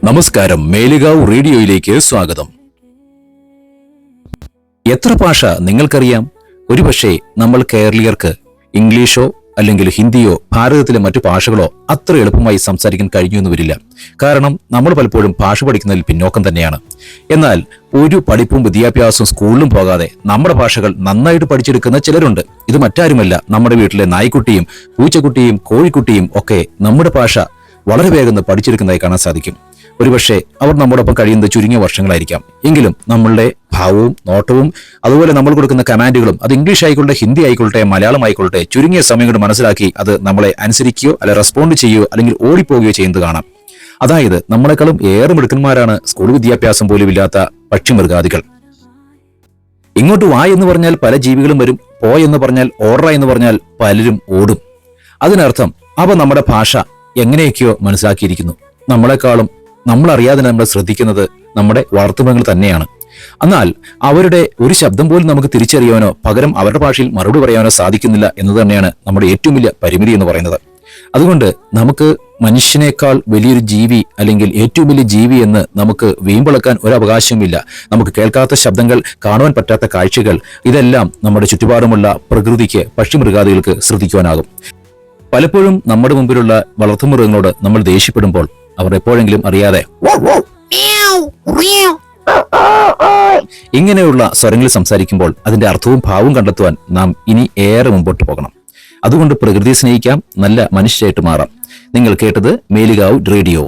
നമസ്കാരം, മേലുകാവ് റേഡിയോയിലേക്ക് സ്വാഗതം. എത്ര ഭാഷ നിങ്ങൾക്കറിയാം? ഒരുപക്ഷെ നമ്മൾ കേരളീയർക്ക് ഇംഗ്ലീഷോ അല്ലെങ്കിൽ ഹിന്ദിയോ ഭാരതത്തിലെ മറ്റു ഭാഷകളോ അത്ര എളുപ്പമായി സംസാരിക്കാൻ കഴിഞ്ഞു വരില്ല. കാരണം നമ്മൾ പലപ്പോഴും ഭാഷ പഠിക്കുന്നതിൽ പിന്നോക്കം തന്നെയാണ്. എന്നാൽ ഒരു പഠിപ്പും വിദ്യാഭ്യാസവും സ്കൂളിലും പോകാതെ നമ്മുടെ ഭാഷകൾ നന്നായിട്ട് പഠിച്ചെടുക്കുന്ന ചിലരുണ്ട്. ഇത് മറ്റാരുമല്ല, നമ്മുടെ വീട്ടിലെ നായ്ക്കുട്ടിയും പൂച്ചക്കുട്ടിയും കോഴിക്കുട്ടിയും ഒക്കെ നമ്മുടെ ഭാഷ വളരെ വേഗം പഠിച്ചെടുക്കുന്നതായി കാണാൻ സാധിക്കും. ഒരുപക്ഷെ അവർ നമ്മോടൊപ്പം കഴിയുന്നത് ചുരുങ്ങിയ വർഷങ്ങളായിരിക്കാം. എങ്കിലും നമ്മളുടെ ഭാവവും നോട്ടവും അതുപോലെ നമ്മൾ കൊടുക്കുന്ന കമാൻഡുകളും അത് ഇംഗ്ലീഷ് ആയിക്കൊള്ളട്ടെ, ഹിന്ദി ആയിക്കൊള്ളട്ടെ, മലയാളം ആയിക്കൊള്ളട്ടെ, ചുരുങ്ങിയ സമയം കൊണ്ട് മനസ്സിലാക്കി അത് നമ്മളെ അനുസരിക്കുകയോ അല്ലെ റെസ്പോണ്ട് ചെയ്യുകയോ അല്ലെങ്കിൽ ഓടിപ്പോകുകയോ ചെയ്യുന്നത് കാണാം. അതായത് നമ്മളെക്കാളും ഏറെ മിടുക്കന്മാരാണ് സ്കൂൾ വിദ്യാഭ്യാസം പോലും ഇല്ലാത്ത പക്ഷിമൃഗാദികൾ. ഇങ്ങോട്ട് വാ എന്ന് പറഞ്ഞാൽ പല ജീവികളും വരും, പോ എന്ന് പറഞ്ഞാൽ ഓർഡ എന്ന് പറഞ്ഞാൽ പലരും ഓടും. അതിനർത്ഥം അവ നമ്മുടെ ഭാഷ എങ്ങനെയൊക്കെയോ മനസ്സിലാക്കിയിരിക്കുന്നു. നമ്മളെക്കാളും നമ്മളറിയാതെ നമ്മൾ ശ്രദ്ധിക്കുന്നത് നമ്മുടെ വളർത്തുമൃഗങ്ങൾ തന്നെയാണ്. എന്നാൽ അവരുടെ ഒരു ശബ്ദം പോലും നമുക്ക് തിരിച്ചറിയാനോ പകരം അവരുടെ ഭാഷയിൽ മറുപടി പറയാനോ സാധിക്കുന്നില്ല എന്നത് തന്നെയാണ് നമ്മുടെ ഏറ്റവും വലിയ പരിമിതി എന്ന് പറയുന്നത്. അതുകൊണ്ട് നമുക്ക് മനുഷ്യനേക്കാൾ വലിയൊരു ജീവി അല്ലെങ്കിൽ ഏറ്റവും വലിയ ജീവി എന്ന് നമുക്ക് വീമ്പിളക്കാൻ ഒരു അവകാശവുമില്ല. നമുക്ക് കേൾക്കാത്ത ശബ്ദങ്ങൾ, കാണുവാൻ പറ്റാത്ത കാഴ്ചകൾ, ഇതെല്ലാം നമ്മുടെ ചുറ്റുപാടുമുള്ള പ്രകൃതിക്ക്, പക്ഷിമൃഗാദികൾക്ക് ശ്രദ്ധിക്കുവാനാകും. പലപ്പോഴും നമ്മുടെ മുമ്പിലുള്ള വളർത്തുമൃഗങ്ങളോട് നമ്മൾ ദേഷ്യപ്പെടുമ്പോൾ അവർ എപ്പോഴെങ്കിലും അറിയാതെ ഇങ്ങനെയുള്ള സ്വരങ്ങളിൽ സംസാരിക്കുമ്പോൾ അതിന്റെ അർത്ഥവും ഭാവവും കണ്ടെത്തുവാൻ നാം ഇനി ഏറെ മുമ്പോട്ട് പോകണം. അതുകൊണ്ട് പ്രകൃതിയെ സ്നേഹിക്കാം, നല്ല മനുഷ്യരായിട്ട് മാറാം. നിങ്ങൾ കേട്ടത് മേലുകാവ് റേഡിയോ.